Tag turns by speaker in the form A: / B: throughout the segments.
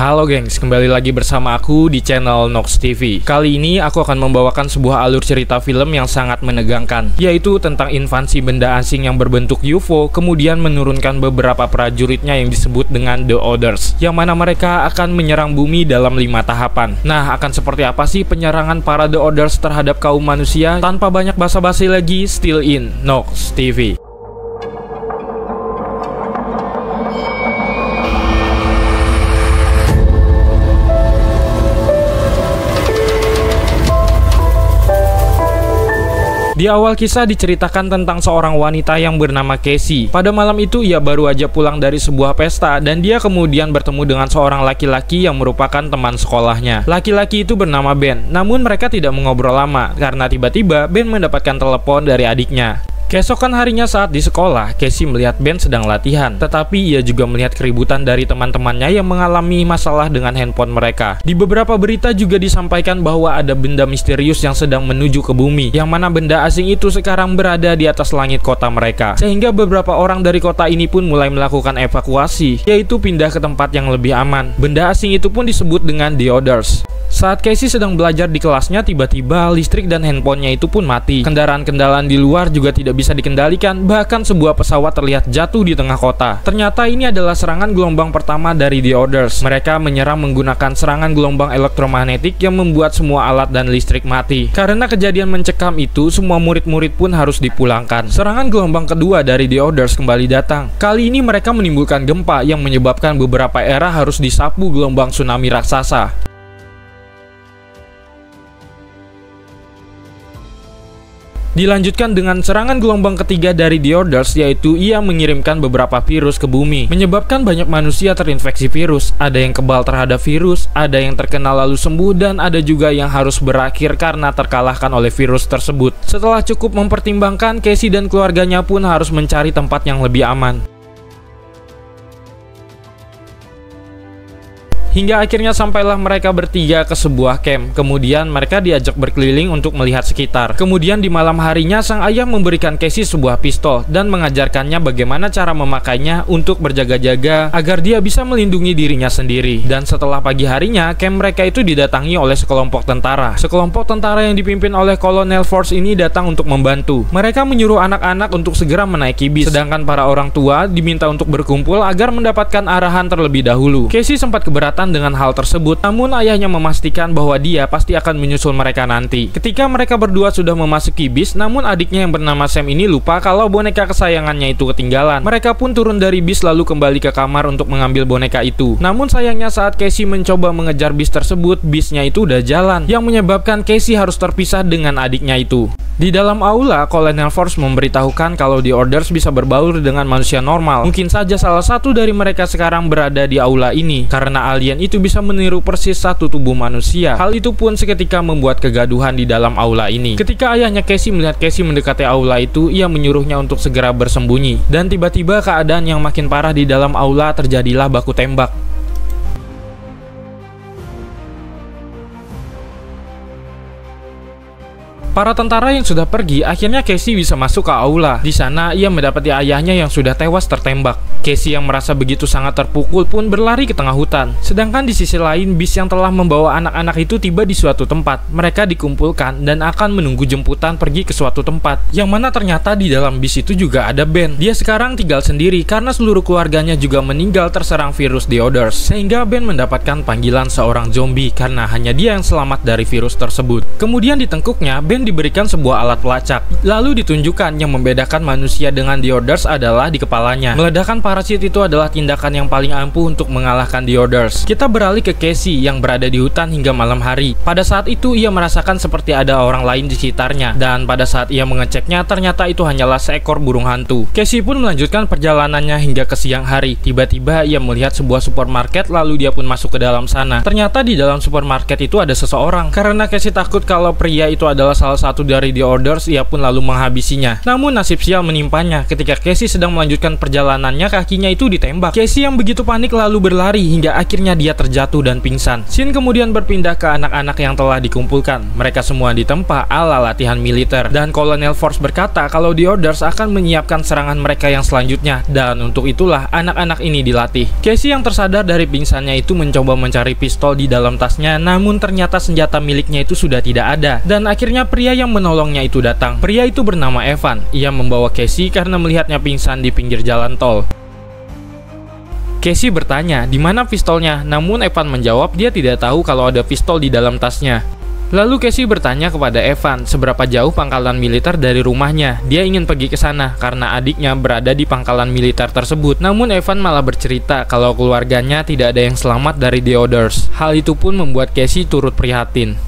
A: Halo gengs, kembali lagi bersama aku di channel Nox TV. Kali ini aku akan membawakan sebuah alur cerita film yang sangat menegangkan, yaitu tentang invasi benda asing yang berbentuk UFO, kemudian menurunkan beberapa prajuritnya yang disebut dengan The Others, yang mana mereka akan menyerang bumi dalam 5 tahapan. Nah, akan seperti apa sih penyerangan para The Others terhadap kaum manusia? Tanpa banyak basa-basi lagi, still in Nox TV. Di awal kisah diceritakan tentang seorang wanita yang bernama Casey. Pada malam itu ia baru aja pulang dari sebuah pesta dan dia kemudian bertemu dengan seorang laki-laki yang merupakan teman sekolahnya. Laki-laki itu bernama Ben, namun mereka tidak mengobrol lama karena tiba-tiba Ben mendapatkan telepon dari adiknya. Keesokan harinya saat di sekolah, Casey melihat Ben sedang latihan, tetapi ia juga melihat keributan dari teman-temannya yang mengalami masalah dengan handphone mereka. Di beberapa berita juga disampaikan bahwa ada benda misterius yang sedang menuju ke bumi, yang mana benda asing itu sekarang berada di atas langit kota mereka. Sehingga beberapa orang dari kota ini pun mulai melakukan evakuasi, yaitu pindah ke tempat yang lebih aman. Benda asing itu pun disebut dengan The Others. Saat Casey sedang belajar di kelasnya, tiba-tiba listrik dan handphonenya itu pun mati. Kendaraan-kendaraan di luar juga tidak bisa dikendalikan, bahkan sebuah pesawat terlihat jatuh di tengah kota. Ternyata ini adalah serangan gelombang pertama dari The Others. Mereka menyerang menggunakan serangan gelombang elektromagnetik yang membuat semua alat dan listrik mati. Karena kejadian mencekam itu, semua murid-murid pun harus dipulangkan. Serangan gelombang kedua dari The Others kembali datang. Kali ini mereka menimbulkan gempa yang menyebabkan beberapa era harus disapu gelombang tsunami raksasa. Dilanjutkan dengan serangan gelombang ketiga dari The Others, yaitu ia mengirimkan beberapa virus ke bumi, menyebabkan banyak manusia terinfeksi virus. Ada yang kebal terhadap virus, ada yang terkena lalu sembuh, dan ada juga yang harus berakhir karena terkalahkan oleh virus tersebut. Setelah cukup mempertimbangkan, Casey dan keluarganya pun harus mencari tempat yang lebih aman. Hingga akhirnya sampailah mereka bertiga ke sebuah camp. Kemudian mereka diajak berkeliling untuk melihat sekitar. Kemudian di malam harinya sang ayah memberikan Casey sebuah pistol dan mengajarkannya bagaimana cara memakainya untuk berjaga-jaga agar dia bisa melindungi dirinya sendiri. Dan setelah pagi harinya, camp mereka itu didatangi oleh sekelompok tentara. Sekelompok tentara yang dipimpin oleh Kolonel Force ini datang untuk membantu. Mereka menyuruh anak-anak untuk segera menaiki bis, sedangkan para orang tua diminta untuk berkumpul agar mendapatkan arahan terlebih dahulu. Casey sempat keberatan dengan hal tersebut, namun ayahnya memastikan bahwa dia pasti akan menyusul mereka nanti. Ketika mereka berdua sudah memasuki bis, namun adiknya yang bernama Sam ini lupa kalau boneka kesayangannya itu ketinggalan. Mereka pun turun dari bis lalu kembali ke kamar untuk mengambil boneka itu. Namun sayangnya saat Casey mencoba mengejar bis tersebut, bisnya itu udah jalan, yang menyebabkan Casey harus terpisah dengan adiknya itu. Di dalam aula, Colonel Force memberitahukan kalau The Others bisa berbaur dengan manusia normal. Mungkin saja salah satu dari mereka sekarang berada di aula ini, karena alien itu bisa meniru persis satu tubuh manusia. Hal itu pun seketika membuat kegaduhan di dalam aula ini. Ketika ayahnya Casey melihat Casey mendekati aula itu, ia menyuruhnya untuk segera bersembunyi. Dan tiba-tiba keadaan yang makin parah di dalam aula, terjadilah baku tembak. Para tentara yang sudah pergi, akhirnya Casey bisa masuk ke aula. Di sana ia mendapati ayahnya yang sudah tewas tertembak. Casey yang merasa begitu sangat terpukul pun berlari ke tengah hutan. Sedangkan di sisi lain, bis yang telah membawa anak-anak itu tiba di suatu tempat. Mereka dikumpulkan dan akan menunggu jemputan pergi ke suatu tempat, yang mana ternyata di dalam bis itu juga ada Ben. Dia sekarang tinggal sendiri karena seluruh keluarganya juga meninggal terserang virus The Others. Sehingga Ben mendapatkan panggilan seorang zombie karena hanya dia yang selamat dari virus tersebut. Kemudian di tengkuknya, Ben diberikan sebuah alat pelacak. Lalu ditunjukkan yang membedakan manusia dengan The Others adalah di kepalanya. Meledakan parasit itu adalah tindakan yang paling ampuh untuk mengalahkan The Others. Kita beralih ke Casey yang berada di hutan hingga malam hari. Pada saat itu ia merasakan seperti ada orang lain di sekitarnya, dan pada saat ia mengeceknya ternyata itu hanyalah seekor burung hantu. Casey pun melanjutkan perjalanannya hingga ke siang hari. Tiba-tiba ia melihat sebuah supermarket, lalu dia pun masuk ke dalam sana. Ternyata di dalam supermarket itu ada seseorang. Karena Casey takut kalau pria itu adalah salah salah satu dari The Orders, ia pun lalu menghabisinya. Namun nasib sial menimpanya. Ketika Casey sedang melanjutkan perjalanannya, kakinya itu ditembak. Casey yang begitu panik lalu berlari hingga akhirnya dia terjatuh dan pingsan. Scene kemudian berpindah ke anak-anak yang telah dikumpulkan. Mereka semua ditempa ala latihan militer. Dan Kolonel Force berkata kalau The Orders akan menyiapkan serangan mereka yang selanjutnya, dan untuk itulah anak-anak ini dilatih. Casey yang tersadar dari pingsannya itu mencoba mencari pistol di dalam tasnya, namun ternyata senjata miliknya itu sudah tidak ada. Dan akhirnya pria yang menolongnya itu datang. Pria itu bernama Evan. Ia membawa Casey karena melihatnya pingsan di pinggir jalan tol. Casey bertanya, di mana pistolnya? Namun Evan menjawab dia tidak tahu kalau ada pistol di dalam tasnya. Lalu Casey bertanya kepada Evan seberapa jauh pangkalan militer dari rumahnya. Dia ingin pergi ke sana karena adiknya berada di pangkalan militer tersebut. Namun Evan malah bercerita kalau keluarganya tidak ada yang selamat dari The Orders. Hal itu pun membuat Casey turut prihatin.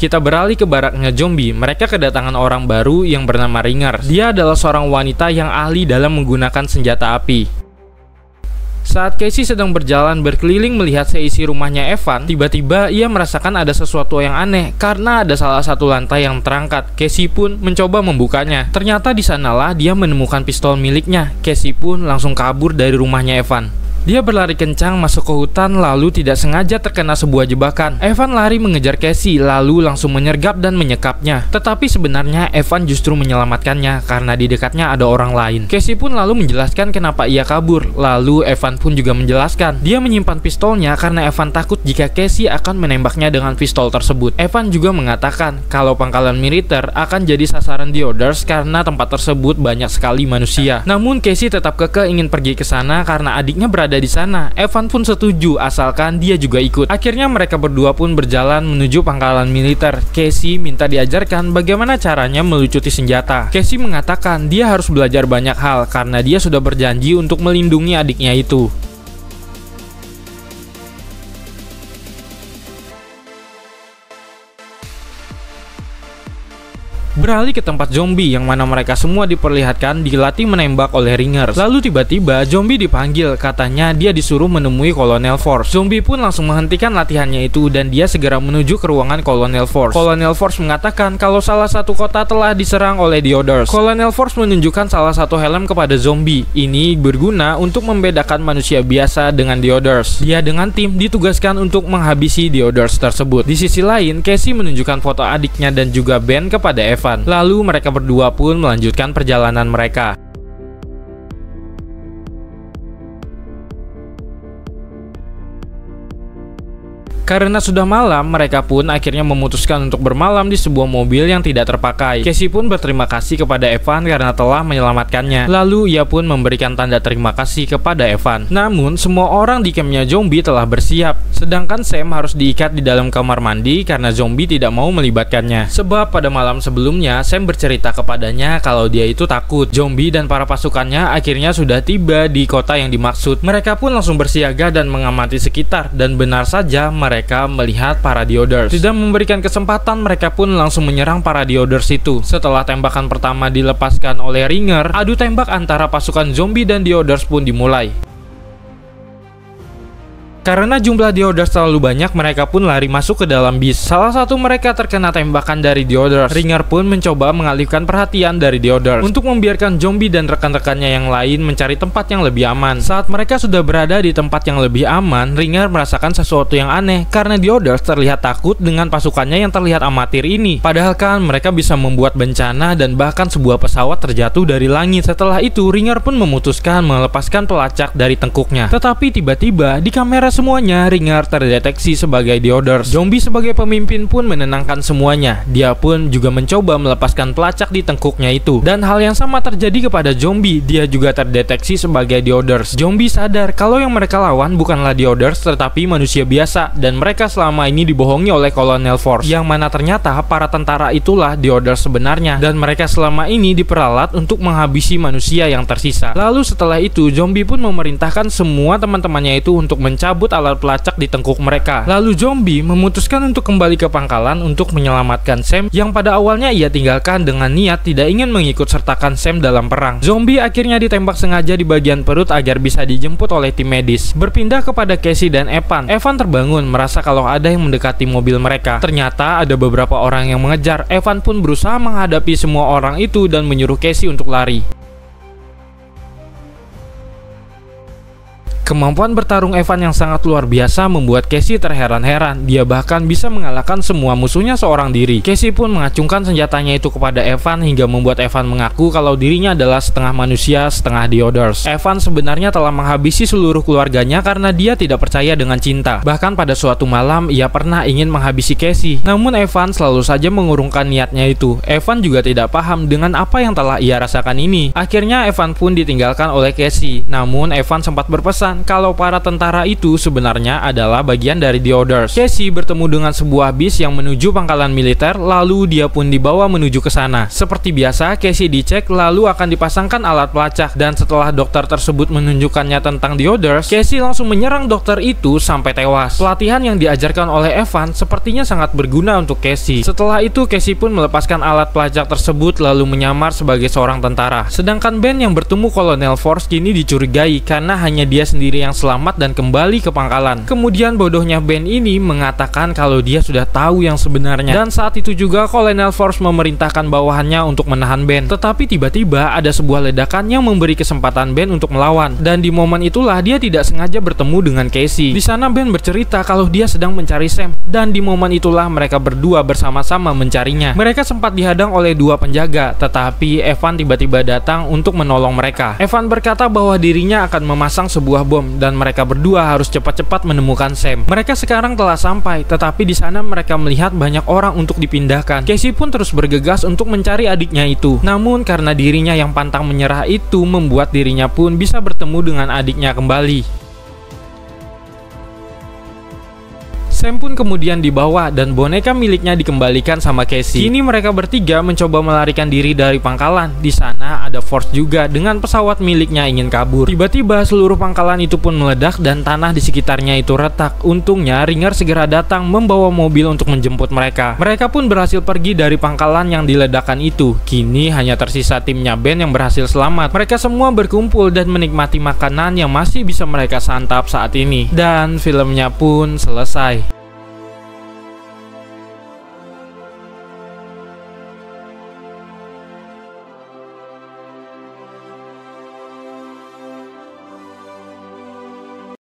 A: Kita beralih ke baraknya zombie. Mereka kedatangan orang baru yang bernama Ringer. Dia adalah seorang wanita yang ahli dalam menggunakan senjata api. Saat Casey sedang berjalan berkeliling melihat seisi rumahnya Evan, tiba-tiba ia merasakan ada sesuatu yang aneh karena ada salah satu lantai yang terangkat. Casey pun mencoba membukanya. Ternyata di sanalah dia menemukan pistol miliknya. Casey pun langsung kabur dari rumahnya Evan. Dia berlari kencang masuk ke hutan lalu tidak sengaja terkena sebuah jebakan. Evan lari mengejar Casey lalu langsung menyergap dan menyekapnya. Tetapi sebenarnya Evan justru menyelamatkannya karena di dekatnya ada orang lain. Casey pun lalu menjelaskan kenapa ia kabur. Lalu Evan pun juga menjelaskan dia menyimpan pistolnya karena Evan takut jika Casey akan menembaknya dengan pistol tersebut. Evan juga mengatakan kalau pangkalan militer akan jadi sasaran The Orders karena tempat tersebut banyak sekali manusia. Namun Casey tetap kekeh ingin pergi ke sana karena adiknya berada di sana. Evan pun setuju asalkan dia juga ikut. Akhirnya mereka berdua pun berjalan menuju pangkalan militer. Casey minta diajarkan bagaimana caranya melucuti senjata. Casey mengatakan dia harus belajar banyak hal karena dia sudah berjanji untuk melindungi adiknya itu. Beralih ke tempat zombie yang mana mereka semua diperlihatkan dilatih menembak oleh Ringer. Lalu tiba-tiba zombie dipanggil, katanya dia disuruh menemui Kolonel Force. Zombie pun langsung menghentikan latihannya itu dan dia segera menuju ke ruangan Kolonel Force. Kolonel Force mengatakan kalau salah satu kota telah diserang oleh The Orders. Kolonel Force menunjukkan salah satu helm kepada zombie. Ini berguna untuk membedakan manusia biasa dengan The Orders. Dia dengan tim ditugaskan untuk menghabisi The Orders tersebut. Di sisi lain, Casey menunjukkan foto adiknya dan juga Ben kepada Evan. Lalu mereka berdua pun melanjutkan perjalanan mereka. Karena sudah malam, mereka pun akhirnya memutuskan untuk bermalam di sebuah mobil yang tidak terpakai. Casey pun berterima kasih kepada Evan karena telah menyelamatkannya. Lalu ia pun memberikan tanda terima kasih kepada Evan. Namun semua orang di campnya zombie telah bersiap. Sedangkan Sam harus diikat di dalam kamar mandi karena zombie tidak mau melibatkannya. Sebab pada malam sebelumnya Sam bercerita kepadanya kalau dia itu takut. Zombie dan para pasukannya akhirnya sudah tiba di kota yang dimaksud. Mereka pun langsung bersiaga dan mengamati sekitar. Dan benar saja mereka melihat para The Orders. Tidak memberikan kesempatan, mereka pun langsung menyerang para The Orders itu. Setelah tembakan pertama dilepaskan oleh Ringer, adu tembak antara pasukan zombie dan The Orders pun dimulai. Karena jumlah The Orders terlalu banyak, mereka pun lari masuk ke dalam bis. Salah satu mereka terkena tembakan dari The Orders. Ringer pun mencoba mengalihkan perhatian dari The Orders untuk membiarkan zombie dan rekan-rekannya yang lain mencari tempat yang lebih aman. Saat mereka sudah berada di tempat yang lebih aman, Ringer merasakan sesuatu yang aneh karena The Orders terlihat takut dengan pasukannya yang terlihat amatir ini. Padahal kan mereka bisa membuat bencana dan bahkan sebuah pesawat terjatuh dari langit. Setelah itu, Ringer pun memutuskan melepaskan pelacak dari tengkuknya. Tetapi tiba-tiba di kamera semuanya, Ringer terdeteksi sebagai The Orders. Zombie sebagai pemimpin pun menenangkan semuanya. Dia pun juga mencoba melepaskan pelacak di tengkuknya itu. Dan hal yang sama terjadi kepada zombie. Dia juga terdeteksi sebagai The Orders. Zombie sadar kalau yang mereka lawan bukanlah The Orders tetapi manusia biasa. Dan mereka selama ini dibohongi oleh Kolonel Force. Yang mana ternyata para tentara itulah The Orders sebenarnya. Dan mereka selama ini diperalat untuk menghabisi manusia yang tersisa. Lalu setelah itu, zombie pun memerintahkan semua teman-temannya itu untuk mencabut mencabut alat pelacak di tengkuk mereka. Lalu zombie memutuskan untuk kembali ke pangkalan untuk menyelamatkan Sam yang pada awalnya ia tinggalkan dengan niat tidak ingin mengikut sertakan Sam dalam perang. Zombie akhirnya ditembak sengaja di bagian perut agar bisa dijemput oleh tim medis. Berpindah kepada Casey dan Evan. Evan terbangun merasa kalau ada yang mendekati mobil mereka. Ternyata ada beberapa orang yang mengejar. Evan pun berusaha menghadapi semua orang itu dan menyuruh Casey untuk lari. Kemampuan bertarung Evan yang sangat luar biasa membuat Casey terheran-heran. Dia bahkan bisa mengalahkan semua musuhnya seorang diri. Casey pun mengacungkan senjatanya itu kepada Evan hingga membuat Evan mengaku kalau dirinya adalah setengah manusia, setengah The Others. Evan sebenarnya telah menghabisi seluruh keluarganya karena dia tidak percaya dengan cinta. Bahkan pada suatu malam ia pernah ingin menghabisi Casey. Namun Evan selalu saja mengurungkan niatnya itu. Evan juga tidak paham dengan apa yang telah ia rasakan ini. Akhirnya Evan pun ditinggalkan oleh Casey. Namun Evan sempat berpesan kalau para tentara itu sebenarnya adalah bagian dari The Others. Casey bertemu dengan sebuah bis yang menuju pangkalan militer, lalu dia pun dibawa menuju ke sana. Seperti biasa, Casey dicek lalu akan dipasangkan alat pelacak, dan setelah dokter tersebut menunjukkannya tentang The Others, Casey langsung menyerang dokter itu sampai tewas. Pelatihan yang diajarkan oleh Evan sepertinya sangat berguna untuk Casey. Setelah itu, Casey pun melepaskan alat pelacak tersebut lalu menyamar sebagai seorang tentara. Sedangkan Ben yang bertemu Kolonel Force kini dicurigai karena hanya dia sendiri yang selamat dan kembali ke pangkalan. Kemudian bodohnya Ben ini mengatakan kalau dia sudah tahu yang sebenarnya, dan saat itu juga Kolonel Force memerintahkan bawahannya untuk menahan Ben. Tetapi tiba-tiba ada sebuah ledakan yang memberi kesempatan Ben untuk melawan, dan di momen itulah dia tidak sengaja bertemu dengan Casey. Di sana Ben bercerita kalau dia sedang mencari Sam, dan di momen itulah mereka berdua bersama-sama mencarinya. Mereka sempat dihadang oleh dua penjaga, tetapi Evan tiba-tiba datang untuk menolong mereka. Evan berkata bahwa dirinya akan memasang sebuah bom dan mereka berdua harus cepat-cepat menemukan Sam. Mereka sekarang telah sampai, tetapi di sana mereka melihat banyak orang untuk dipindahkan. Casey pun terus bergegas untuk mencari adiknya itu. Namun karena dirinya yang pantang menyerah itu membuat dirinya pun bisa bertemu dengan adiknya kembali. Sam pun kemudian dibawa dan boneka miliknya dikembalikan sama Casey. Kini mereka bertiga mencoba melarikan diri dari pangkalan. Di sana ada Force juga dengan pesawat miliknya ingin kabur. Tiba-tiba seluruh pangkalan itu pun meledak dan tanah di sekitarnya itu retak. Untungnya Ringer segera datang membawa mobil untuk menjemput mereka. Mereka pun berhasil pergi dari pangkalan yang diledakkan itu. Kini hanya tersisa timnya Ben yang berhasil selamat. Mereka semua berkumpul dan menikmati makanan yang masih bisa mereka santap saat ini. Dan filmnya pun selesai.